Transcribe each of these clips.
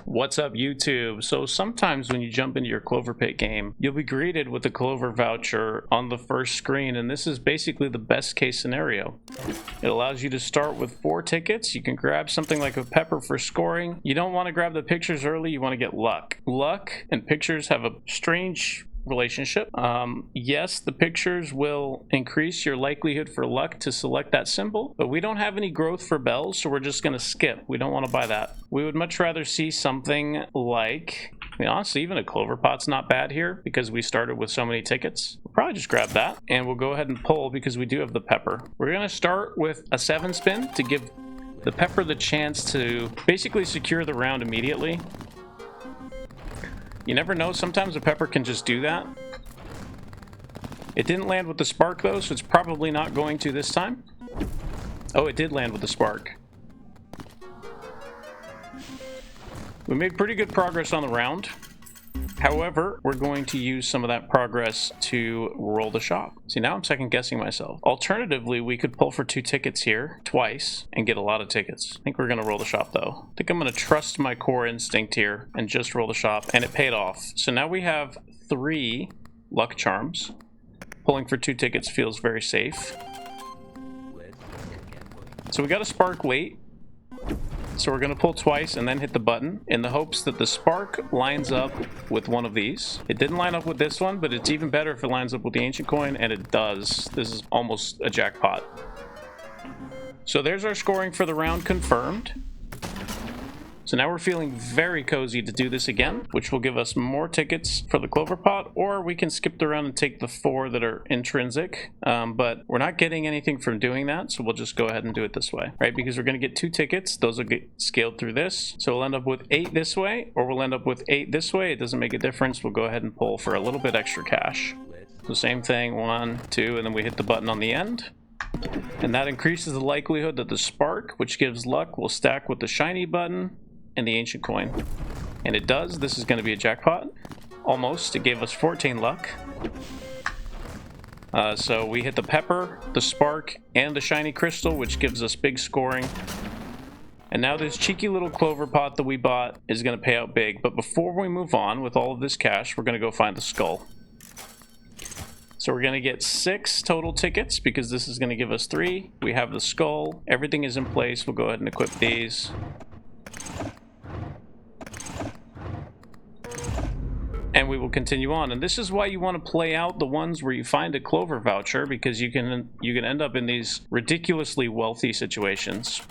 What's up, YouTube? So sometimes when you jump into your Cloverpit game, you'll be greeted with a Clover voucher on the first screen, and this is basically the best case scenario. It allows you to start with 4 tickets. You can grab something like a pepper for scoring. You don't want to grab the pictures early, you want to get luck. Luck and pictures have a strange relationship. Yes, the pictures will increase your likelihood for luck to select that symbol, but we don't have any growth for bells, so we're just going to skip. We don't want to buy that. We would much rather see something like, I mean, honestly, even a Clover pot's not bad here because we started with so many tickets. We'll probably just grab that, and we'll go ahead and pull because we do have the pepper. We're going to start with a 7 spin to give the pepper the chance to basically secure the round immediately. You never know, sometimes a pepper can just do that. It didn't land with the spark though, so it's probably not going to this time. Oh, it did land with the spark. We made pretty good progress on the round. However, we're going to use some of that progress to roll the shop. See, now I'm second guessing myself. Alternatively, we could pull for 2 tickets here twice and get a lot of tickets. I think we're going to roll the shop though. I think I'm going to trust my core instinct here and just roll the shop, and it paid off. So now we have 3 luck charms. Pulling for 2 tickets feels very safe. So we got a spark late. So we're going to pull twice and then hit the button in the hopes that the spark lines up with one of these. It didn't line up with this one, but it's even better if it lines up with the ancient coin, and it does. This is almost a jackpot. So there's our scoring for the round confirmed. So now we're feeling very cozy to do this again, which will give us more tickets for the Clover pot, or we can skip the round and take the 4 that are intrinsic, but we're not getting anything from doing that, so we'll just go ahead and do it this way, right? Because we're going to get 2 tickets. Those will get scaled through this, so we'll end up with 8 this way, or we'll end up with 8 this way. It doesn't make a difference. We'll go ahead and pull for a little bit extra cash. So same thing, 1, 2, and then we hit the button on the end. And that increases the likelihood that the spark, which gives luck, will stack with the shiny button and the ancient coin. And it does. This is going to be a jackpot. Almost. It gave us 14 luck. So we hit the pepper, the spark, and the shiny crystal, which gives us big scoring. And now this cheeky little Clover pot that we bought is going to pay out big. But before we move on with all of this cash, we're going to go find the skull. So we're going to get 6 total tickets because this is going to give us 3. We have the skull. Everything is in place. We'll go ahead and equip these. And we will continue on. And this is why you want to play out the ones where you find a Clover voucher, because you can end up in these ridiculously wealthy situations.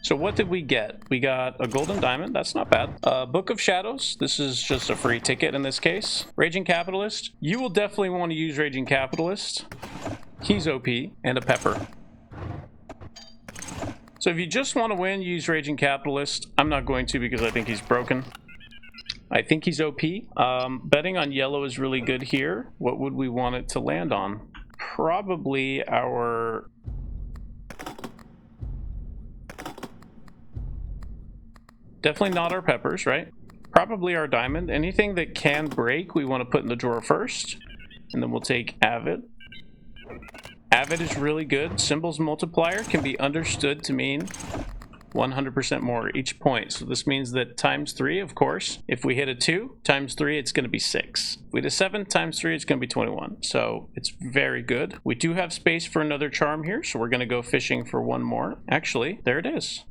So what did we get? We got a golden diamond. That's not bad. Book of Shadows. This is just a free ticket in this case. Raging Capitalist. You will definitely want to use Raging Capitalist. He's OP. And a pepper. So if you just want to win, use Raging Capitalist. I'm not going to because I think he's broken. I think he's OP. Betting on yellow is really good here. What would we want it to land on? Probably our... Definitely not our peppers, right? Probably our diamond. Anything that can break, we want to put in the drawer first. And then we'll take Avid. Avid is really good. Symbols multiplier can be understood to mean 100% more each point. So this means that times 3, of course, if we hit a 2, times 3, it's going to be 6. If we hit a 7, times 3, it's going to be 21. So it's very good. We do have space for another charm here, so we're going to go fishing for one more. Actually, there it is.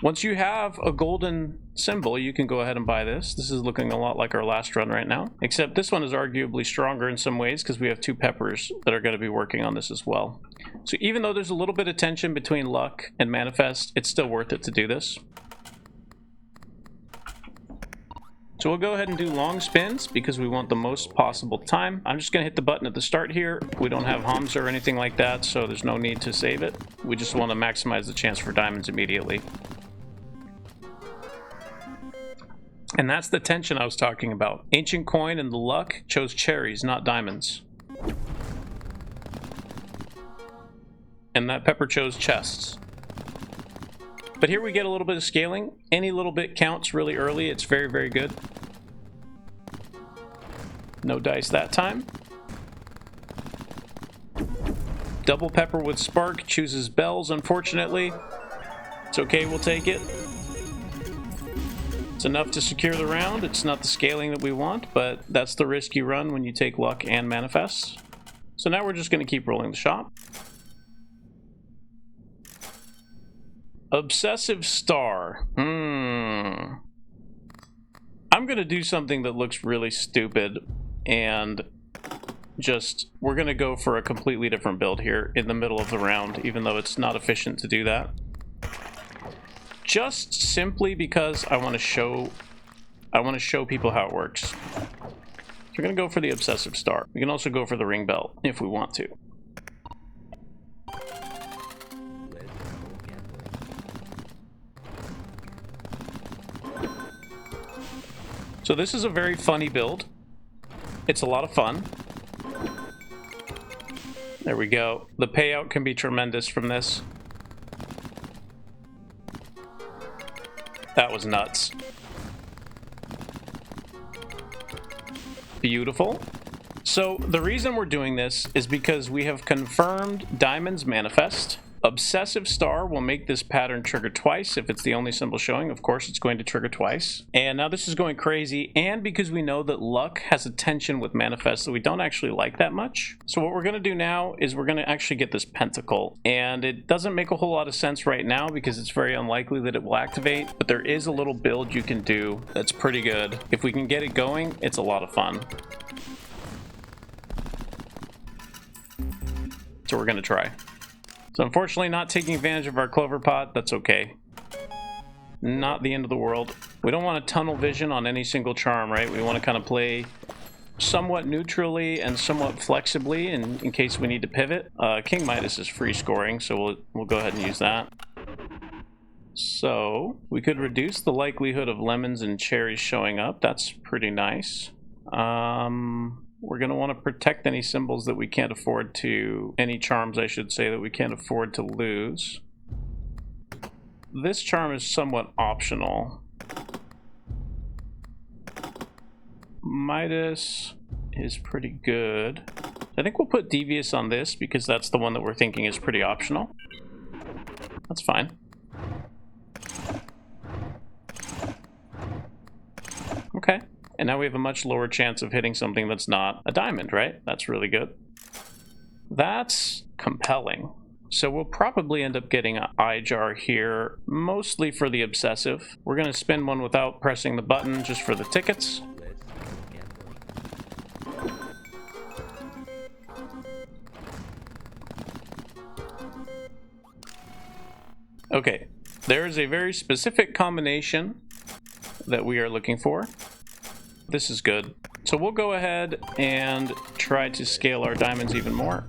Once you have a golden symbol, you can go ahead and buy this. This is looking a lot like our last run right now, except this one is arguably stronger in some ways because we have 2 peppers that are going to be working on this as well. So even though there's a little bit of tension between luck and manifest, it's still worth it to do this. So we'll go ahead and do long spins because we want the most possible time. I'm just going to hit the button at the start here. We don't have hums or anything like that, so there's no need to save it. We just want to maximize the chance for diamonds immediately. And that's the tension I was talking about. Ancient coin and the luck chose cherries, not diamonds. And that pepper chose chests. But here we get a little bit of scaling. Any little bit counts really early. It's very, very good. No dice that time. Double pepper with spark chooses bells, unfortunately. It's okay, we'll take it. It's enough to secure the round. It's not the scaling that we want, but that's the risk you run when you take luck and manifest. So now we're just going to keep rolling the shop. Obsessive Star. I'm going to do something that looks really stupid, and we're going to go for a completely different build here in the middle of the round, even though it's not efficient to do that. Just simply because I want to show people how it works. So we're going to go for the Obsessive Star. We can also go for the Ring Belt if we want to. So this is a very funny build. It's a lot of fun. There we go. The payout can be tremendous from this. That was nuts. Beautiful. So the reason we're doing this is because we have confirmed Diamonds Manifest. Obsessive Star will make this pattern trigger twice. If it's the only symbol showing, of course it's going to trigger twice. And now this is going crazy, and because we know that luck has a tension with manifest that we don't actually like that much. So what we're going to do now is we're going to actually get this pentacle. And it doesn't make a whole lot of sense right now because it's very unlikely that it will activate, but there is a little build you can do that's pretty good. If we can get it going, it's a lot of fun. So we're going to try. So unfortunately not taking advantage of our Clover pot, that's okay. Not the end of the world. We don't want to tunnel vision on any single charm, right? We want to kind of play somewhat neutrally and somewhat flexibly in case we need to pivot. King Midas is free scoring, so we'll go ahead and use that. So we could reduce the likelihood of lemons and cherries showing up. That's pretty nice. We're going to want to protect any symbols that we can't afford to, any charms I should say, that we can't afford to lose. This charm is somewhat optional. Midas is pretty good. I think we'll put Devious on this because that's the one that we're thinking is pretty optional. That's fine. Okay. And now we have a much lower chance of hitting something that's not a diamond, right? That's really good. That's compelling. So we'll probably end up getting an eye jar here, mostly for the obsessive. We're going to spin one without pressing the button, just for the tickets. Okay, there's a very specific combination that we are looking for. This is good. So we'll go ahead and try to scale our diamonds even more.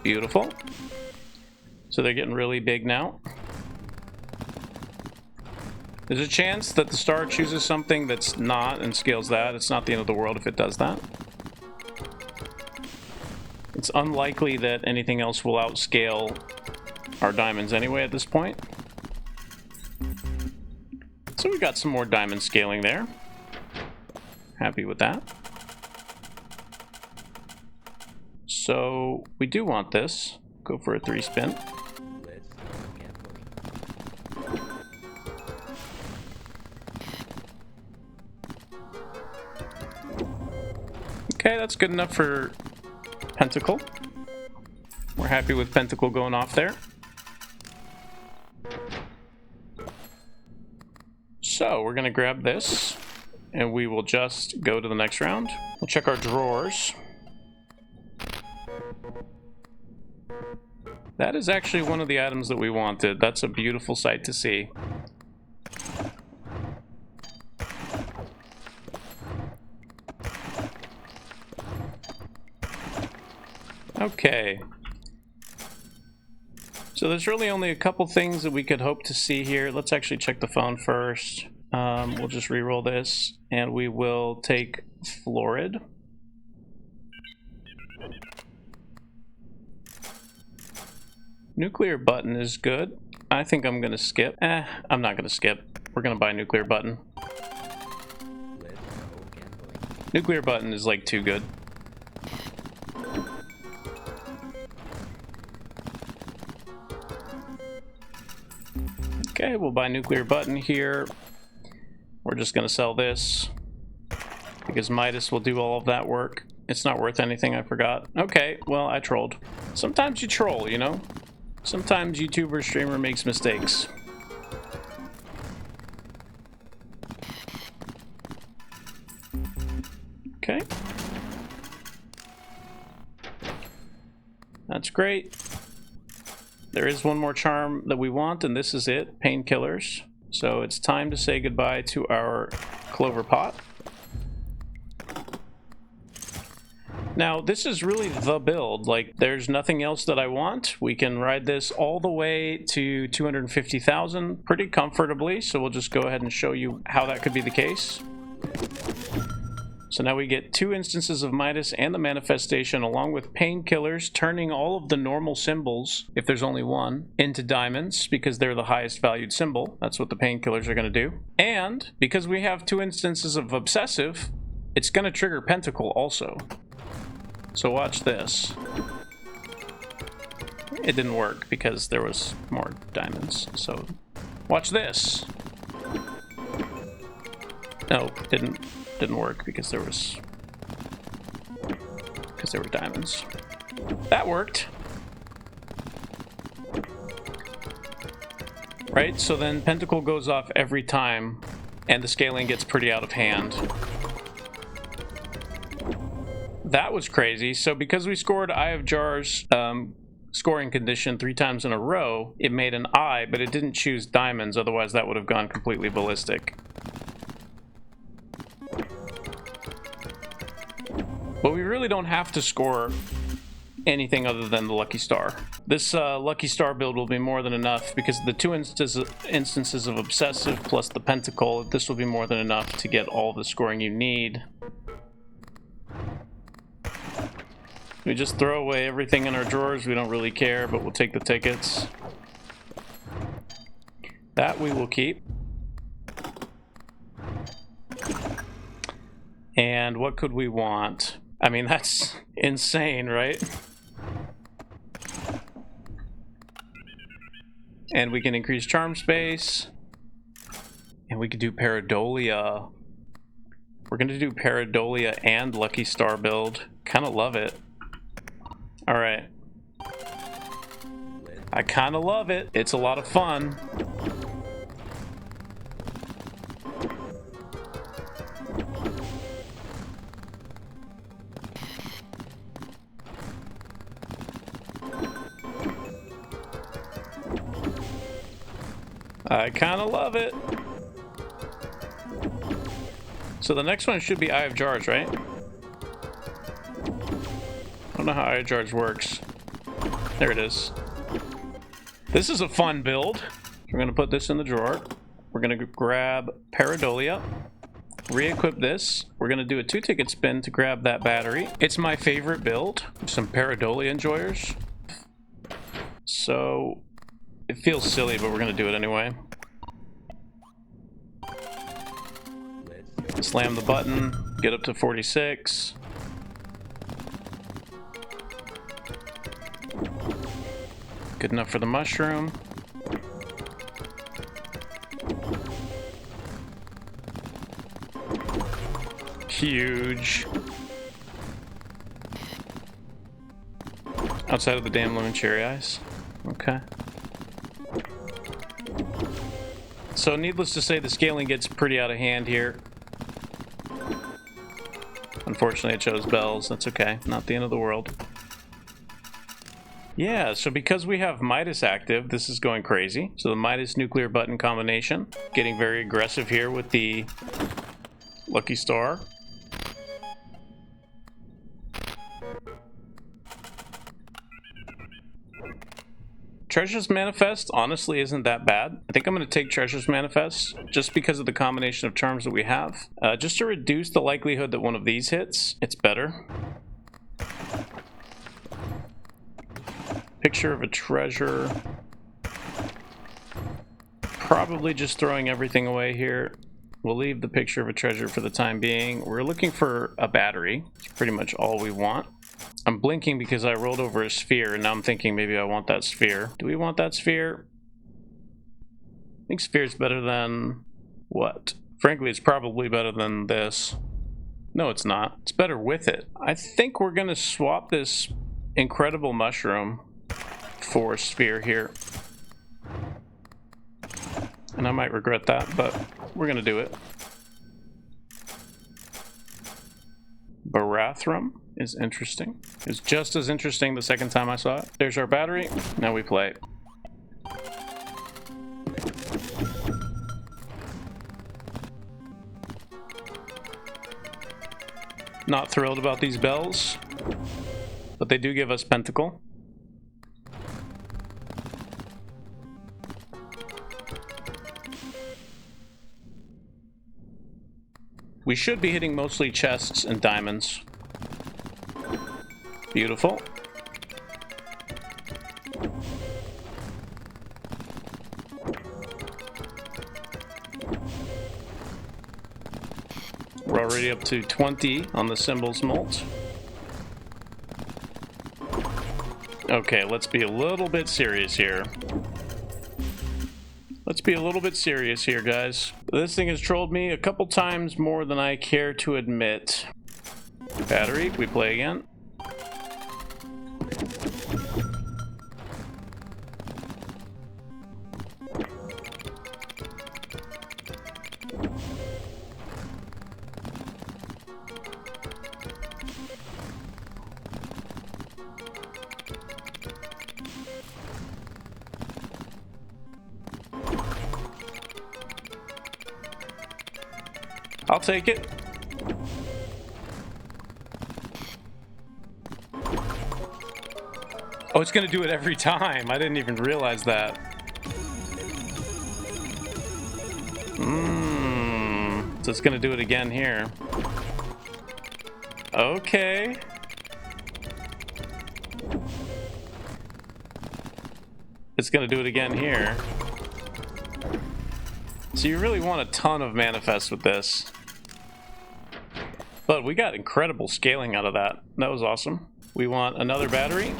Beautiful. So they're getting really big now. There's a chance that the star chooses something that's not and scales that. It's not the end of the world if it does that. It's unlikely that anything else will outscale our diamonds anyway at this point. So we got some more diamond scaling there. Happy with that. So we do want this. Go for a 3 spin. Okay, that's good enough for Pentacle. We're happy with Pentacle going off there. So we're going to grab this, and we will just go to the next round. We'll check our drawers. That is actually one of the items that we wanted. That's a beautiful sight to see. Okay. So there's really only a couple things that we could hope to see here. Let's actually check the phone first. We'll just re-roll this, and we will take Florid. Nuclear Button is good. I think I'm gonna skip. I'm not gonna skip. We're gonna buy Nuclear Button. Nuclear Button is like too good. Okay, we'll buy nuclear button here. We're just going to sell this because Midas will do all of that work. It's not worth anything, I forgot. Okay, well, I trolled. Sometimes you troll, you know? Sometimes YouTuber, streamer makes mistakes. Okay. That's great. There is one more charm that we want, and this is it, painkillers. So it's time to say goodbye to our Clover pot. Now, this is really the build. Like, there's nothing else that I want. We can ride this all the way to 250,000 pretty comfortably, so we'll just go ahead and show you how that could be the case. So now we get 2 instances of Midas and the manifestation along with painkillers, turning all of the normal symbols, if there's only one, into diamonds because they're the highest valued symbol. That's what the painkillers are going to do. And because we have 2 instances of obsessive, it's going to trigger pentacle also. So watch this. It didn't work because there was more diamonds. So watch this. No, didn't work because there were diamonds. That worked. Right? So then pentacle goes off every time and the scaling gets pretty out of hand. That was crazy. So because we scored Eye of Jars scoring condition 3 times in a row, it made an eye, but it didn't choose diamonds, otherwise that would have gone completely ballistic. But we really don't have to score anything other than the Lucky Star. This Lucky Star build will be more than enough because the 2 instances of Obsessive plus the Pentacle, this will be more than enough to get all the scoring you need. We just throw away everything in our drawers. We don't really care, but we'll take the tickets. That we will keep. And what could we want? I mean, that's insane, right? And we can increase charm space. And we could do Pareidolia. We're going to do Paridolia and Lucky Star build. Kind of love it. All right. I kind of love it. It's a lot of fun. I kind of love it. So the next one should be Eye of Jars, right? I don't know how Eye of Jars works. There it is. This is a fun build. We're going to put this in the drawer. We're going to grab Paridolia, re-equip this. We're going to do a 2-ticket spin to grab that battery. It's my favorite build. Some Paridolia enjoyers. So it feels silly, but we're going to do it anyway. Slam the button, get up to 46. Good enough for the mushroom. Huge. Outside of the damn lemon cherry ice. Okay. So needless to say, the scaling gets pretty out of hand here. Unfortunately, I chose bells. That's okay. Not the end of the world. Yeah, so because we have Midas active, this is going crazy. So the Midas nuclear button combination. Getting very aggressive here with the Lucky Star. Treasure's Manifest honestly isn't that bad. I think I'm going to take Treasure's Manifest just because of the combination of charms that we have. Just to reduce the likelihood that one of these hits, it's better. Picture of a treasure. Probably just throwing everything away here. We'll leave the picture of a treasure for the time being. We're looking for a battery. It's pretty much all we want. I'm blinking because I rolled over a sphere, and now I'm thinking maybe I want that sphere. Do we want that sphere? think Sphere's better than what? Frankly, it's probably better than this. No, it's not. It's better with it. I think we're gonna swap this incredible mushroom for Sphere here. And I might regret that, but we're gonna do it. Barathrum is interesting. It was just as interesting the second time I saw it. There's our battery. Now we play. Not thrilled about these bells, but they do give us Pentacle. We should be hitting mostly chests and diamonds. Beautiful. We're already up to 20 on the symbols molt. Okay, let's be a little bit serious here. Let's be a little bit serious here, guys. This thing has trolled me a couple times more than I care to admit. Battery, we play again. I'll take it. Oh, it's gonna do it every time. I didn't even realize that. So it's gonna do it again here. Okay. It's gonna do it again here. So you really want a ton of manifest with this. But we got incredible scaling out of that. That was awesome. We want another battery.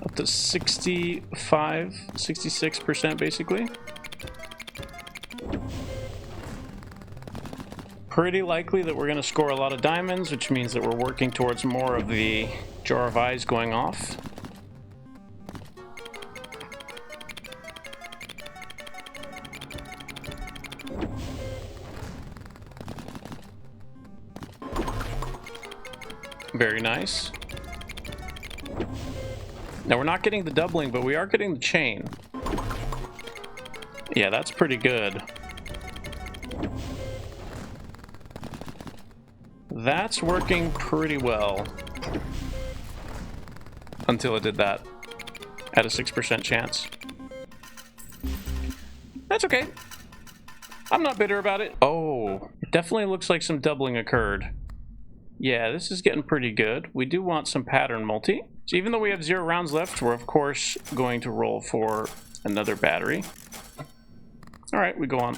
Up to 65, 66% basically. Pretty likely that we're going to score a lot of diamonds, which means that we're working towards more of the Jar of Eyes going off. Very nice. Now we're not getting the doubling, but we are getting the chain. Yeah, that's pretty good. That's working pretty well. Until it did that. At a 6% chance. That's okay. I'm not bitter about it. Oh, it definitely looks like some doubling occurred. Yeah, this is getting pretty good. We do want some pattern multi. So even though we have 0 rounds left, we're of course going to roll for another battery. All right, we go on.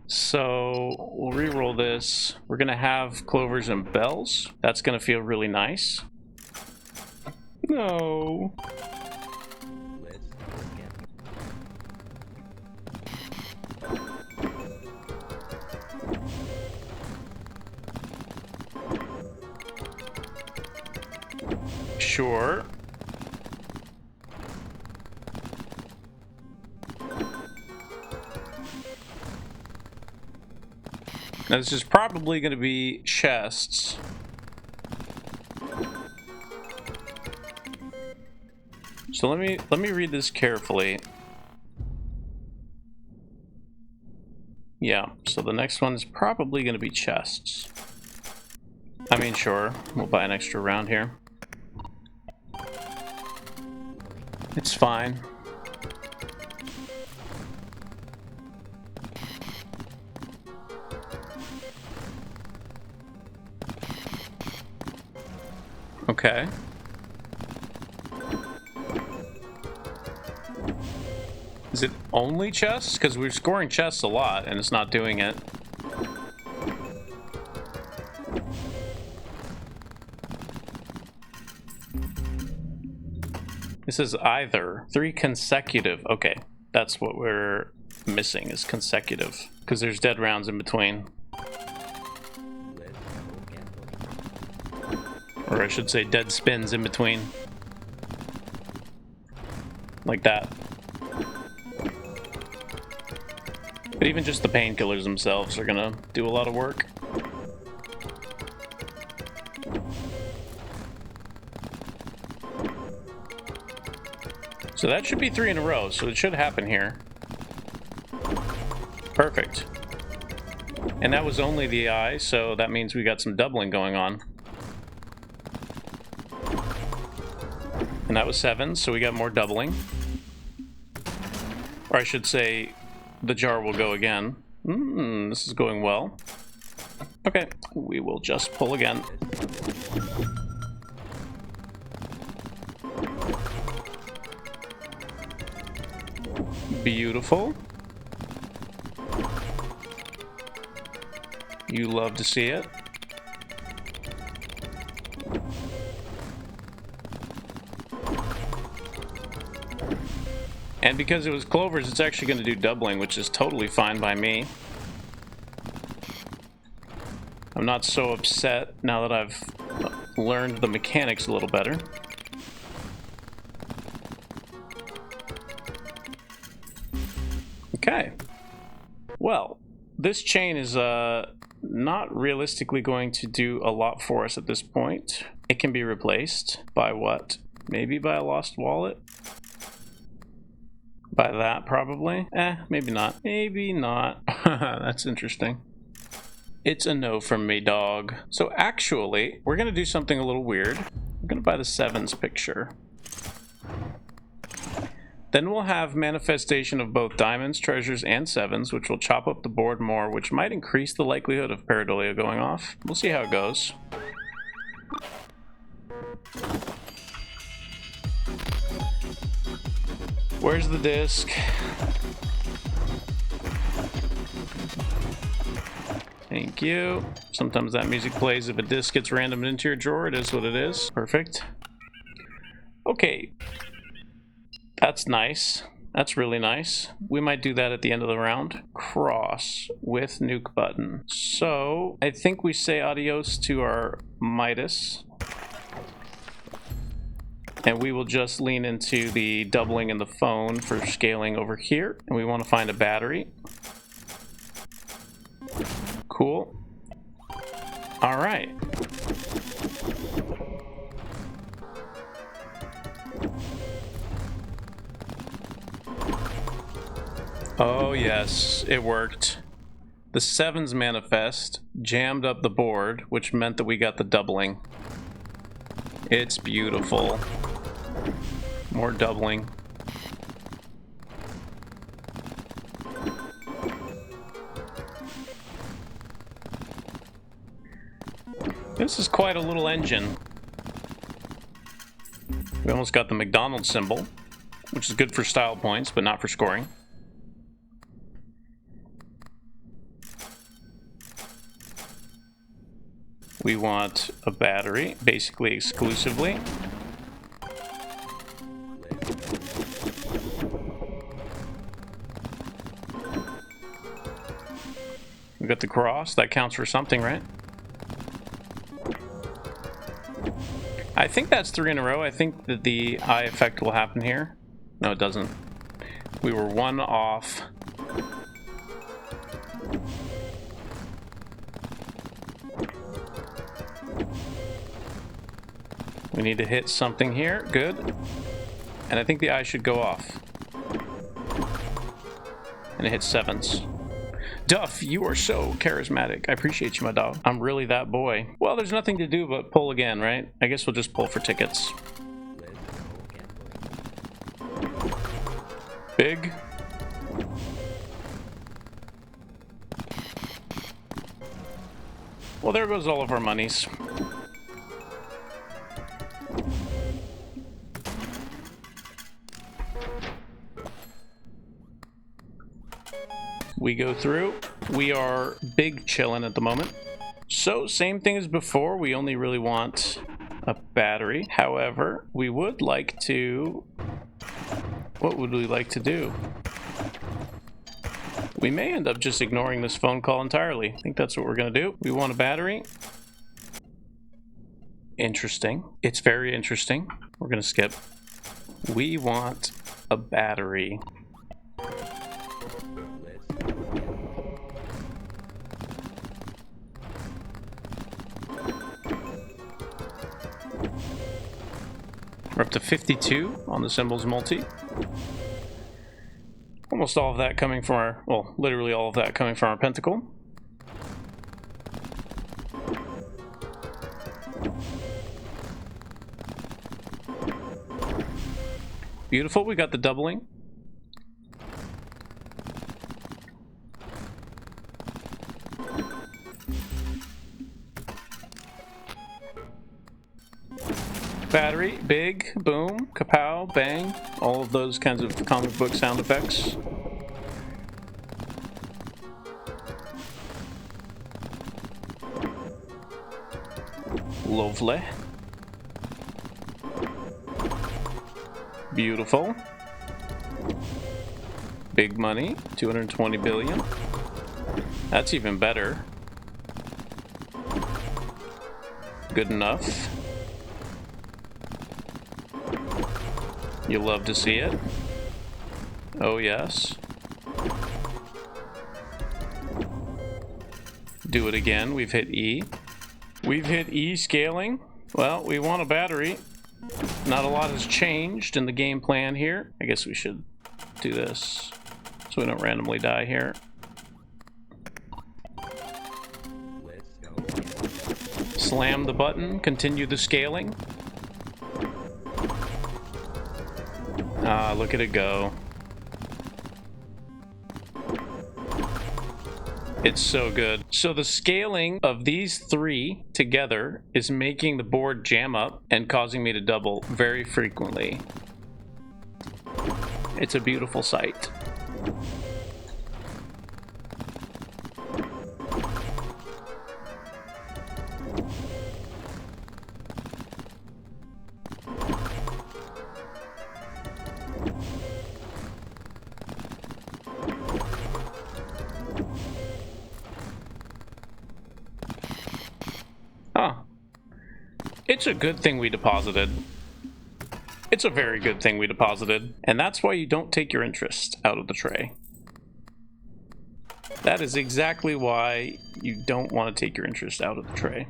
So we'll re-roll this. We're gonna have clovers and bells. That's gonna feel really nice. No. Sure. Now this is probably going to be chests. So let me read this carefully. Yeah, so the next one is probably going to be chests. I mean, sure, we'll buy an extra round here. It's fine. Okay. Is it only chests? Because we're scoring chests a lot and it's not doing it. This is either 3 consecutive. Okay, that's what we're missing is consecutive. Because there's dead rounds in between. Or I should say dead spins in between. Like that. But even just the painkillers themselves are gonna do a lot of work. So that should be 3 in a row, so it should happen here. Perfect. And that was only the eye, so that means we got some doubling going on. And that was 7, so we got more doubling. Or I should say, the jar will go again. This is going well. Okay, we will just pull again. Beautiful. You love to see it. And because it was Clover's, it's actually going to do doubling, which is totally fine by me. I'm not so upset now that I've learned the mechanics a little better. Okay. Well, this chain is not realistically going to do a lot for us at this point. It can be replaced by what? Maybe by a lost wallet? By that, probably. Maybe not. Maybe not. That's interesting. It's a no from me, dog. So actually, we're gonna do something a little weird. We're gonna buy the 7s picture. Then we'll have manifestation of both diamonds, treasures, and 7s, which will chop up the board more, which might increase the likelihood of Paridolia going off. We'll see how it goes. Where's the disc? Thank you. Sometimes that music plays if a disc gets randomed into your drawer. It is what it is. Perfect. Okay. That's nice. That's really nice. We might do that at the end of the round. Cross with nuke button. So I think we say adios to our Midas. And we will just lean into the doubling in the phone for scaling over here. And we want to find a battery. Cool. All right. Oh yes, it worked. The 7s manifest jammed up the board, which meant that we got the doubling. It's beautiful. More doubling. This is quite a little engine. We almost got the McDonald's symbol, which is good for style points, but not for scoring. We want a battery, basically exclusively. We got the cross, that counts for something, right? I think that's 3 in a row. I think that the eye effect will happen here. No, it doesn't. We were 1 off. We need to hit something here. Good. And I think the eye should go off. And it hits 7s. Duff, you are so charismatic. I appreciate you, my dog. I'm really that boy. Well, there's nothing to do but pull again, right? I guess we'll just pull for tickets. Big. Well, there goes all of our monies. We go through. We are big chillin' at the moment. So, same thing as before. We only really want a battery. However, we would like to... What would we like to do? We may end up just ignoring this phone call entirely. I think that's what we're going to do. We want a battery. Interesting. It's very interesting. We're going to skip. We want a battery. We're up to 52 on the symbols multi. Almost all of that coming from our, well, literally all of that coming from our pentacle. Beautiful, we got the doubling. Battery, big, boom, kapow, bang, all of those kinds of comic book sound effects. Lovely. Beautiful. Big money, 220 billion. That's even better. Good enough. You love to see it. Oh yes. Do it again. We've hit E. We've hit E scaling. Well, we want a battery. Not a lot has changed in the game plan here. I guess we should do this so we don't randomly die here. Slam the button. Continue the scaling. Ah, look at it go. It's so good. So the scaling of these three together is making the board jam up and causing me to double very frequently. It's a beautiful sight. It's a good thing we deposited. It's a very good thing we deposited. And that's why you don't take your interest out of the tray. That is exactly why you don't want to take your interest out of the tray.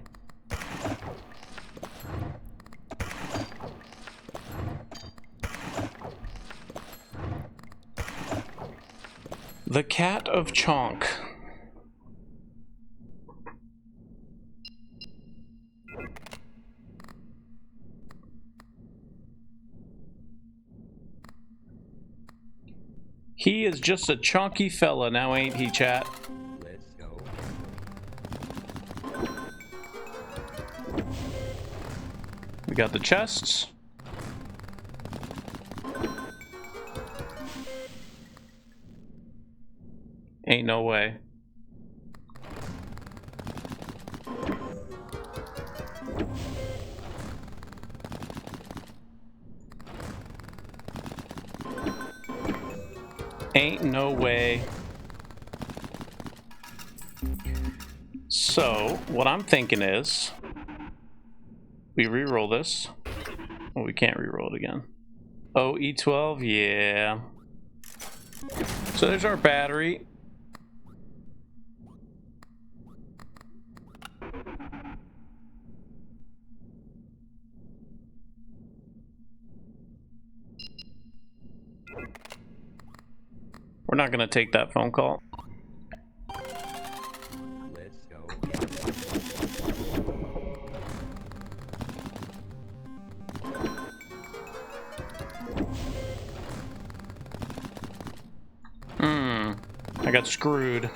The Cat of Chonk. He is just a chonky fella, now ain't he, chat? Let's go. We got the chests. Ain't no way. Ain't no way. So, what I'm thinking is, we re-roll this. Well, we can't re-roll it again. Oh, E12, yeah. So there's our battery. We're not gonna take that phone call. Let's go. I got screwed.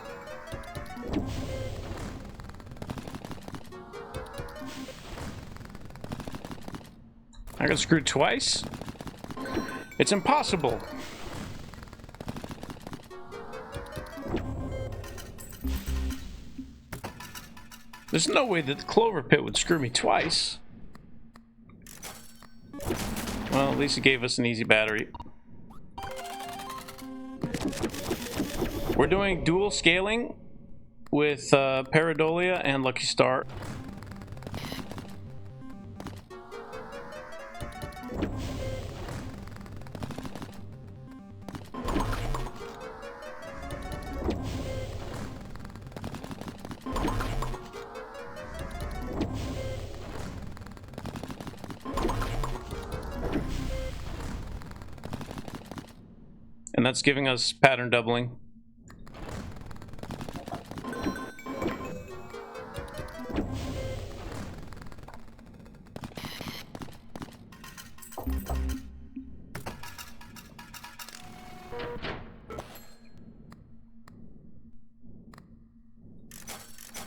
I got screwed twice? It's impossible. There's no way that the Cloverpit would screw me twice. Well, at least it gave us an easy battery. We're doing dual scaling with Paridolia and Lucky Star. And that's giving us pattern doubling.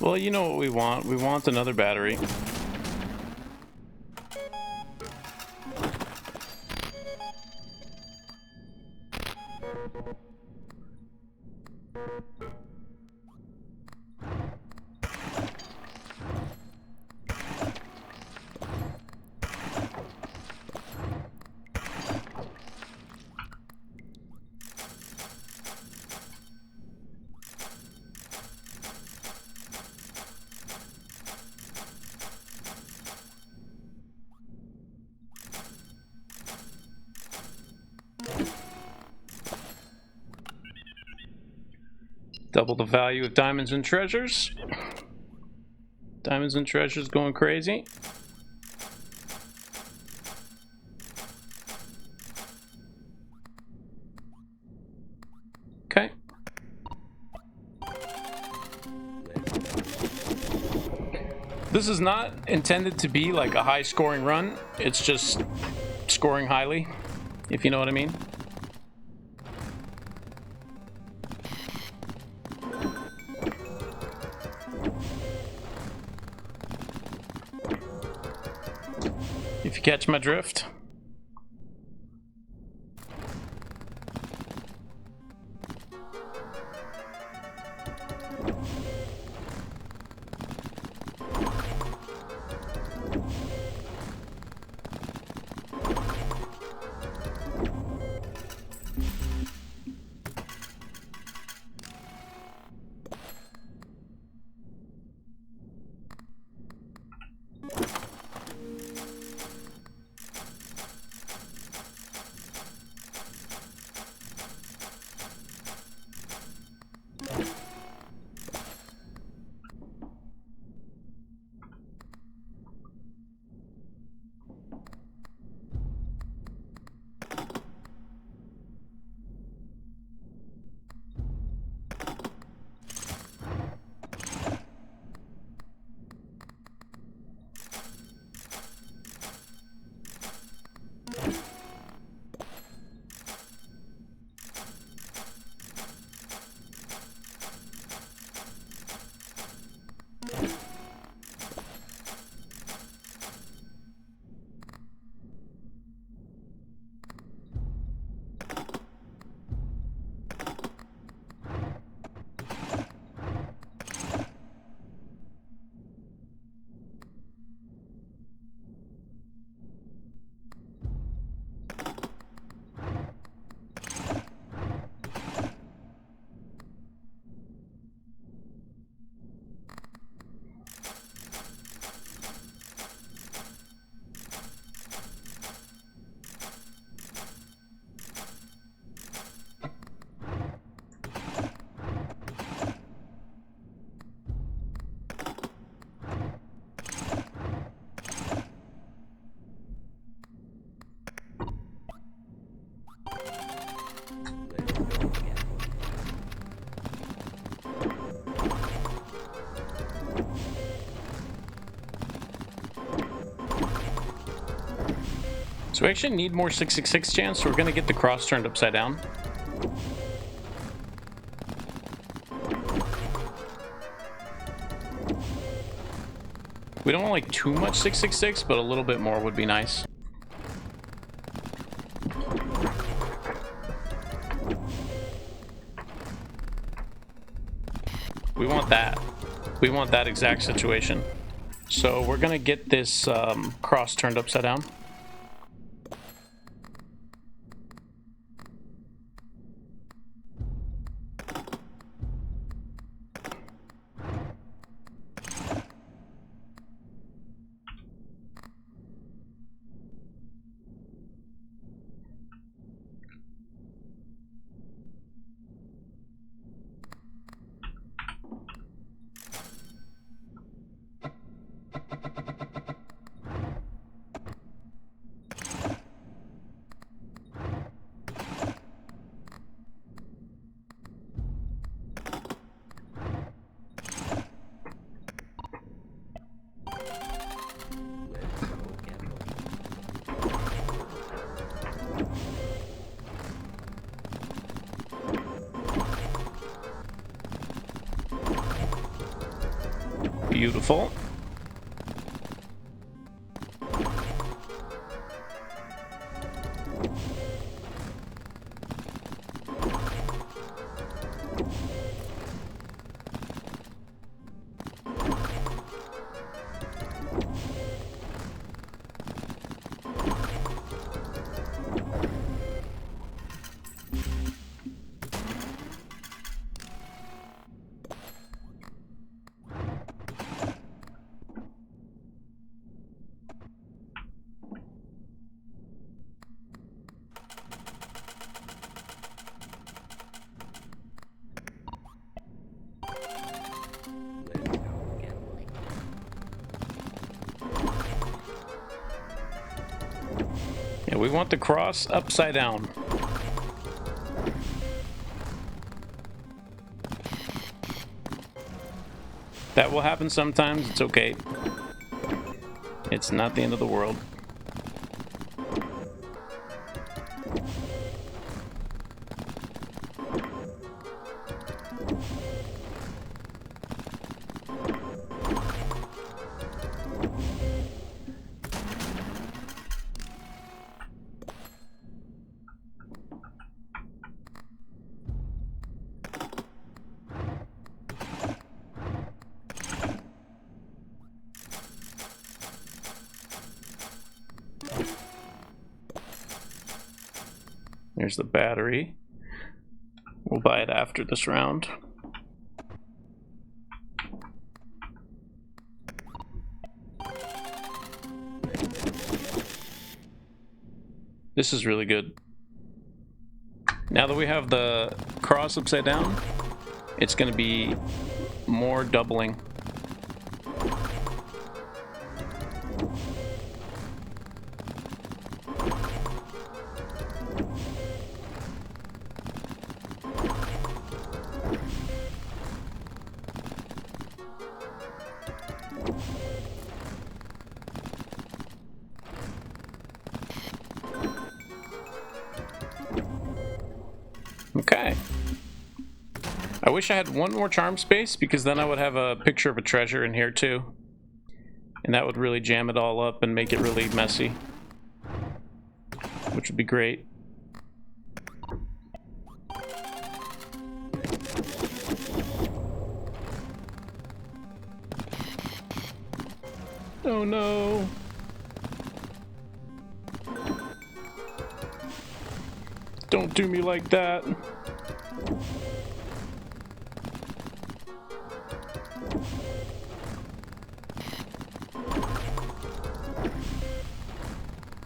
Well, you know what we want. We want another battery. Double the value of diamonds and treasures. Diamonds and treasures going crazy. Okay. This is not intended to be like a high scoring run. It's just scoring highly, if you know what I mean. If you catch my drift. So we actually need more 666 chance, so we're gonna get the cross turned upside down. We don't want like too much 666, but a little bit more would be nice. We want that. We want that exact situation. So we're gonna get this cross turned upside down. Let's go gambling. Beautiful. Let's go gambling. Yeah, we want the cross upside down. That will happen sometimes. It's okay. It's not the end of the world. There's the battery. We'll buy it after this round. This is really good. Now that we have the cross upside down, it's going to be more doubling. Okay. I wish I had one more charm space, because then I would have a picture of a treasure in here too. And that would really jam it all up and make it really messy. Which would be great. Oh no. Don't do me like that.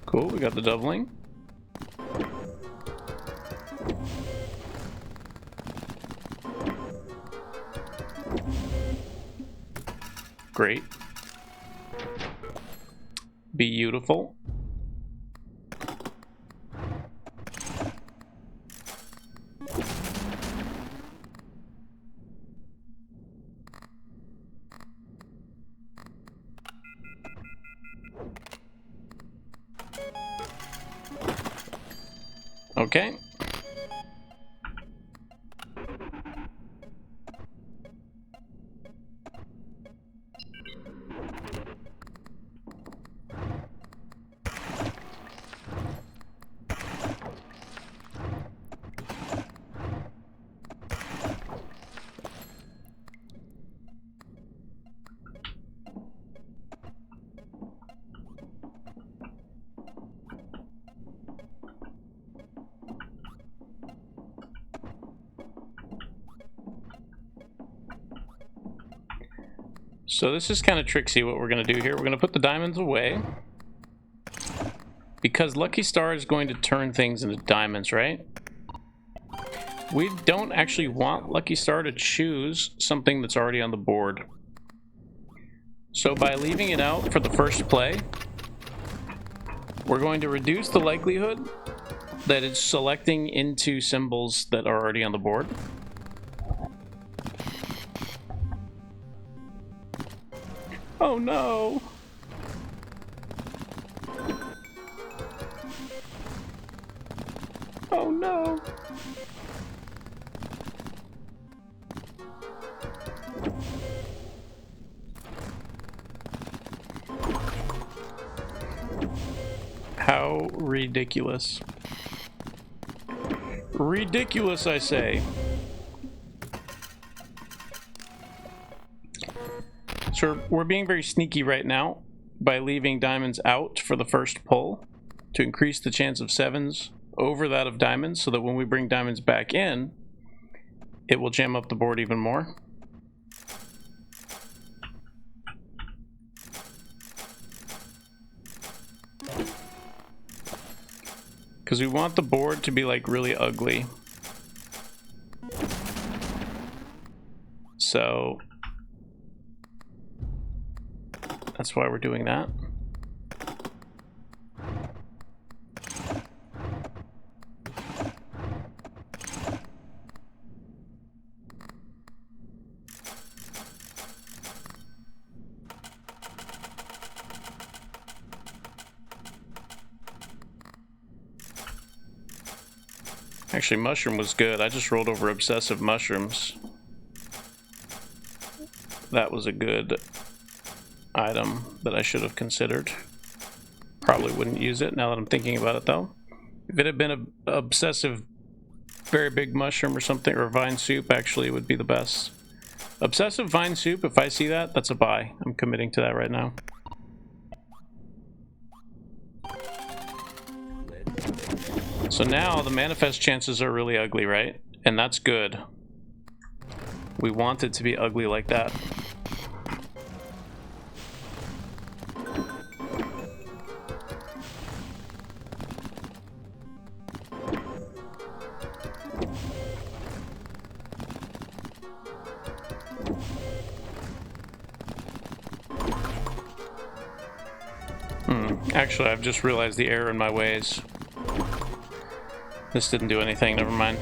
Cool, we got the doubling. Great. Beautiful. Okay. So this is kind of tricksy what we're going to do here. We're going to put the diamonds away. Because Lucky Star is going to turn things into diamonds, right? We don't actually want Lucky Star to choose something that's already on the board. So by leaving it out for the first play, we're going to reduce the likelihood that it's selecting into symbols that are already on the board. Oh no! Oh no! How ridiculous. Ridiculous, I say. So we're being very sneaky right now by leaving diamonds out for the first pull to increase the chance of sevens over that of diamonds, so that when we bring diamonds back in, it will jam up the board even more. Because we want the board to be like really ugly. So that's why we're doing that. Actually, mushroom was good. I just rolled over obsessive mushrooms. That was a good item that I should have considered. Probably wouldn't use it now that I'm thinking about it, though. If it had been an obsessive, very big mushroom or something, or vine soup, actually, it would be the best. Obsessive vine soup, if I see that, that's a buy. I'm committing to that right now. So now the manifest chances are really ugly, right? And that's good. We want it to be ugly like that. Actually, I've just realized the error in my ways. This didn't do anything, never mind.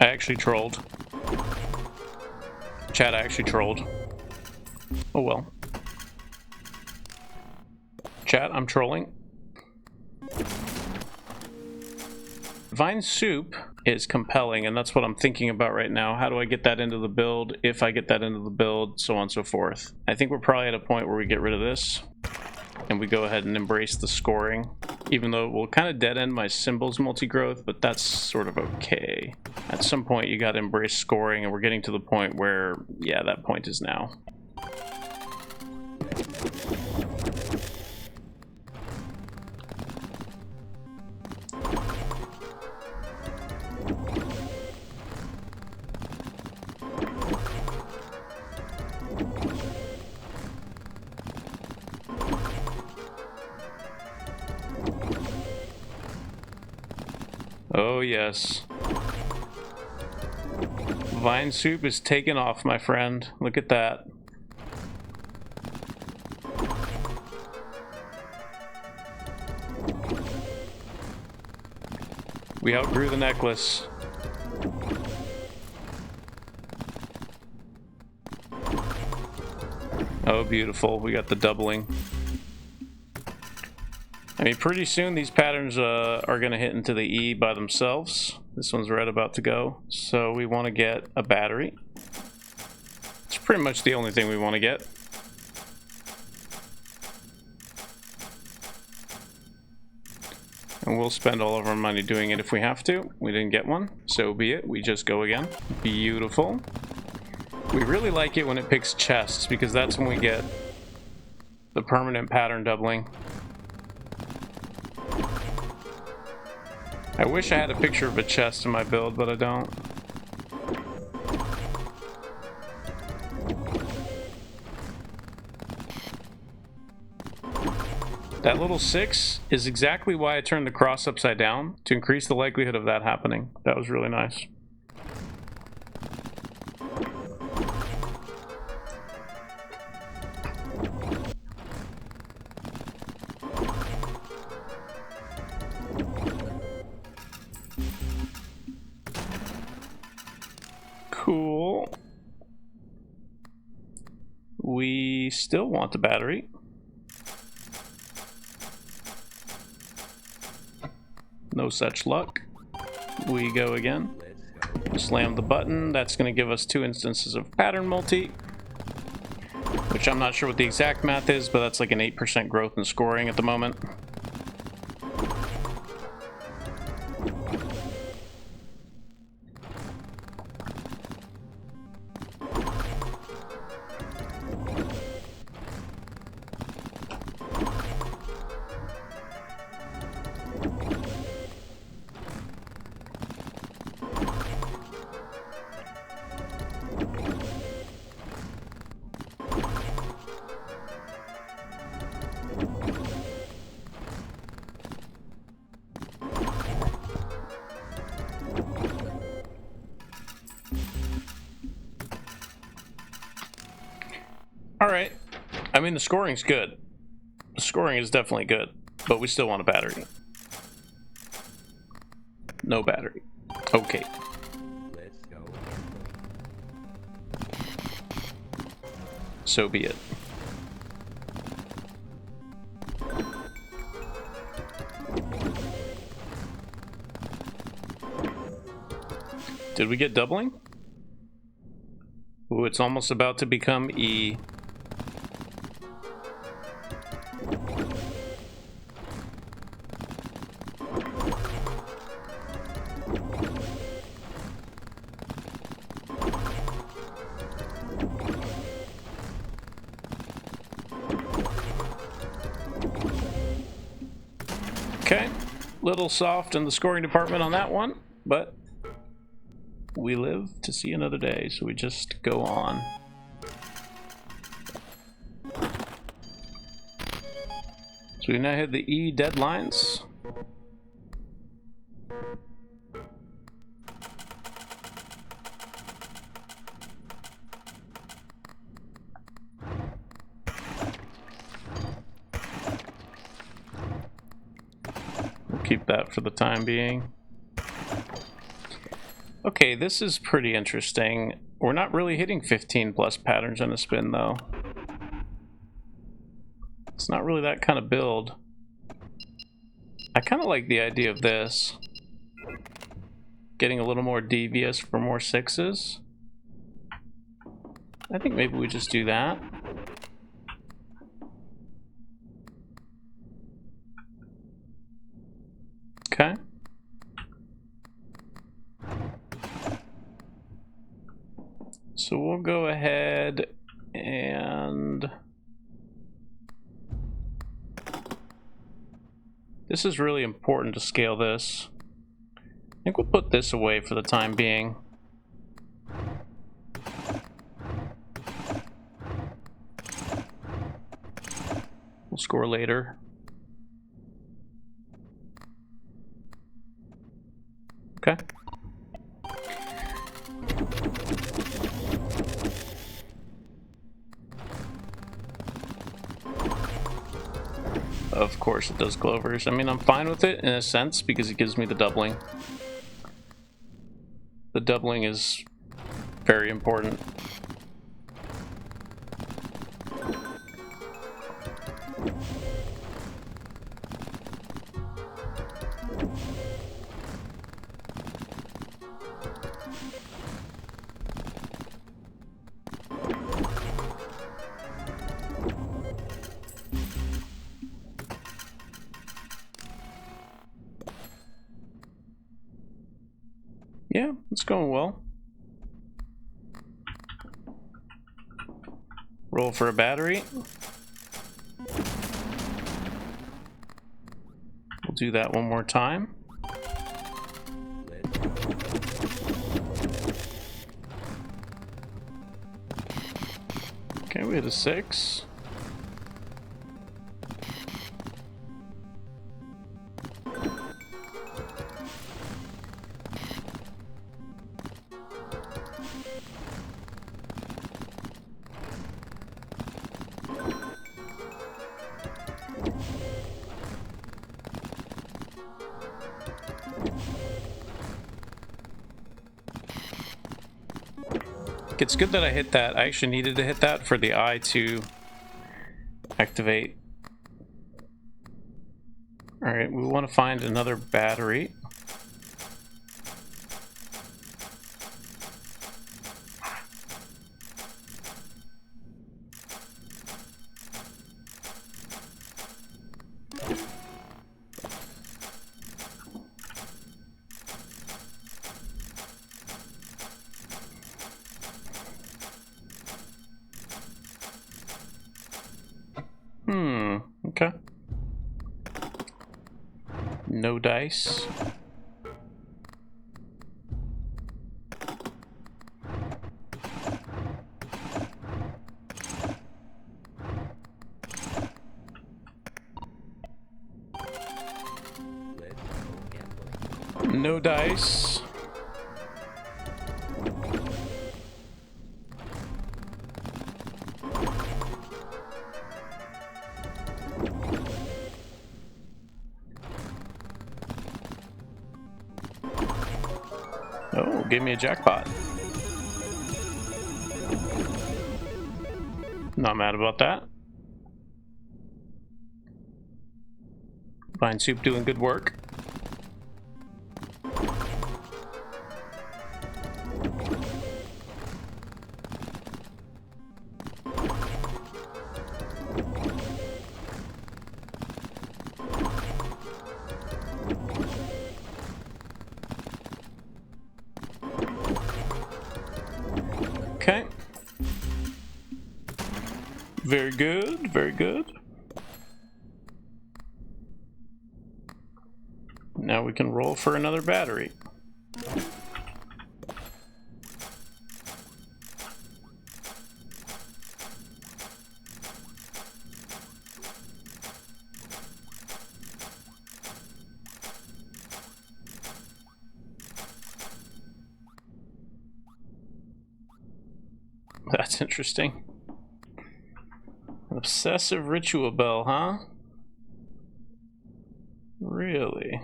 I actually trolled. Chat, I actually trolled. Oh well. Chat, I'm trolling. Vine soup is compelling, and that's what I'm thinking about right now. How do I get that into the build? If I get that into the build, so on and so forth. I think we're probably at a point where we get rid of this and we go ahead and embrace the scoring, even though it will kind of dead end my symbols multi-growth, but that's sort of okay. At some point you got to embrace scoring, and we're getting to the point where, yeah, that point is now. Oh yes. Vine soup is taking off, my friend. Look at that. We outgrew the necklace. Oh, beautiful. We got the doubling. I mean, pretty soon these patterns are going to hit into the E by themselves. This one's right about to go. So we want to get a battery. It's pretty much the only thing we want to get. And we'll spend all of our money doing it if we have to. We didn't get one, so be it. We just go again. Beautiful. We really like it when it picks chests, because that's when we get the permanent pattern doubling. I wish I had a picture of a chest in my build, but I don't. That little 6 is exactly why I turned the cross upside down, to increase the likelihood of that happening. That was really nice. Cool. We still want the battery. No such luck. We go again. Slam the button. That's going to give us 2 instances of pattern multi, which I'm not sure what the exact math is, but that's like an 8% growth in scoring at the moment. Alright. I mean, the scoring's good. The scoring is definitely good, but we still want a battery. No battery. Okay. Let's go. So be it. Did we get doubling? Ooh, it's almost about to become E. Okay, little soft in the scoring department on that one, but we live to see another day, so we just go on. So we now hit the E deadlines. We'll keep that for the time being. Okay, this is pretty interesting. We're not really hitting 15 plus patterns in a spin, though. It's not really that kind of build. I kind of like the idea of this. Getting a little more devious for more 6s. I think maybe we just do that. Okay. So we'll go ahead and... This is really important to scale this. I think we'll put this away for the time being. We'll score later. Okay. Of course it does Clovers. I mean, I'm fine with it in a sense because it gives me the doubling. The doubling is very important. Yeah, it's going well. Roll for a battery. We'll do that one more time. Okay, we hit a 6. back. It's good that I hit that. I actually needed to hit that for the eye to activate. Alright, we want to find another battery. Okay. No dice. No dice. Oh, gave me a jackpot. Not mad about that. Vine Soup doing good work. Okay. Very good, very good. Now we can roll for another battery. That's interesting. An obsessive ritual bell, huh? Really?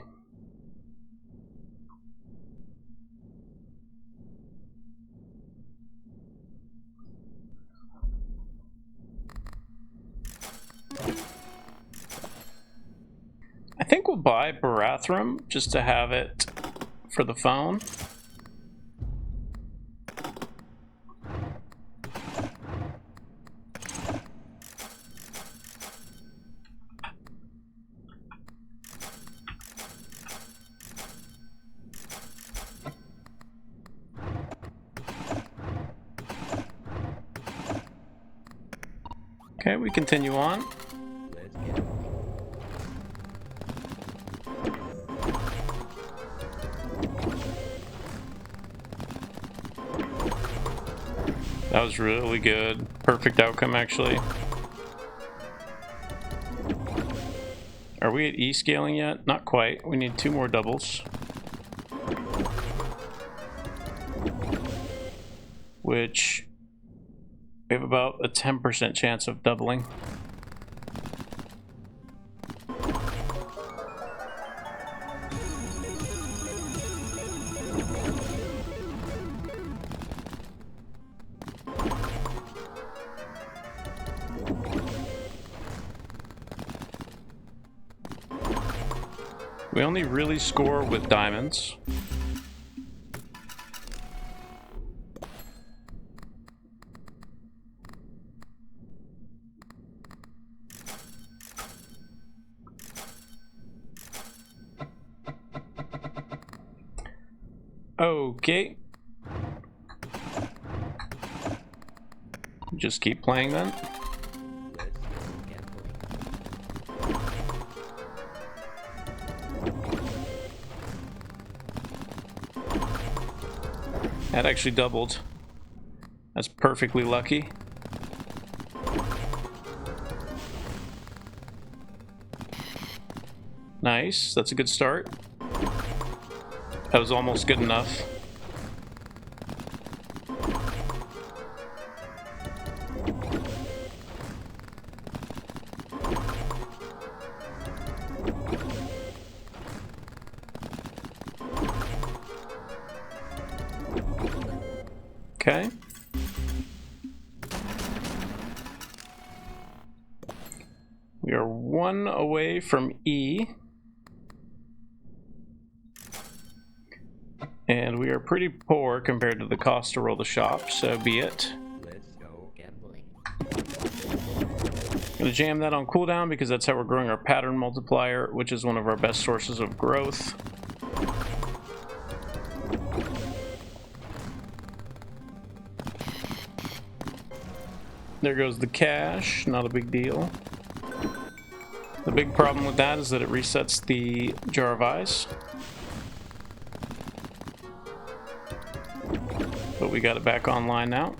I think we'll buy Barathrum just to have it for the phone. Okay, we continue on. That was really good. Perfect outcome, actually. Are we at E scaling yet? Not quite. We need 2 more doubles. Which we have about a 10% chance of doubling. We only really score with diamonds. Okay. Just keep playing then. That actually doubled. That's perfectly lucky. Nice, that's a good start. That was almost good enough. Okay. We are 1 away from E. And we are pretty poor compared to the cost to roll the shop, so be it. Let's go gambling. Gonna jam that on cooldown because that's how we're growing our pattern multiplier, which is one of our best sources of growth. There goes the cash, not a big deal. The big problem with that is that it resets the jar of ice. But we got it back online now.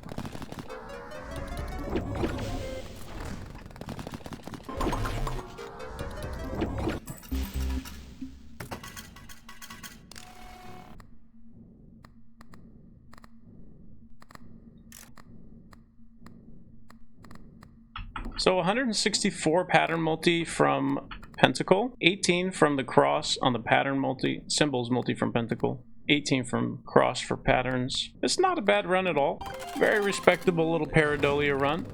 So 164 pattern multi from Pentacle, 18 from the cross on the pattern multi, symbols multi from Pentacle, 18 from cross for patterns. It's not a bad run at all. Very respectable little Pareidolia run.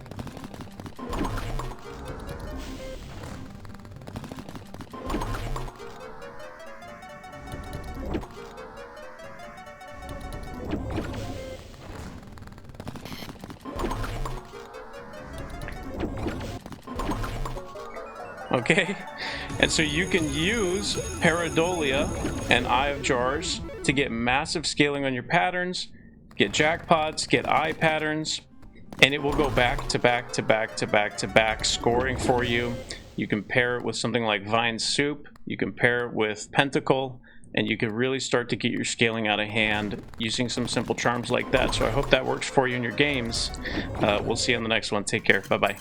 Okay, and so you can use Pareidolia and Eye of Jars to get massive scaling on your patterns, get jackpots, get eye patterns, and it will go back to back to back to back to back scoring for you. You can pair it with something like Vine Soup, you can pair it with Pentacle, and you can really start to get your scaling out of hand using some simple charms like that. So I hope that works for you in your games. We'll see you on the next one. Take care. Bye-bye.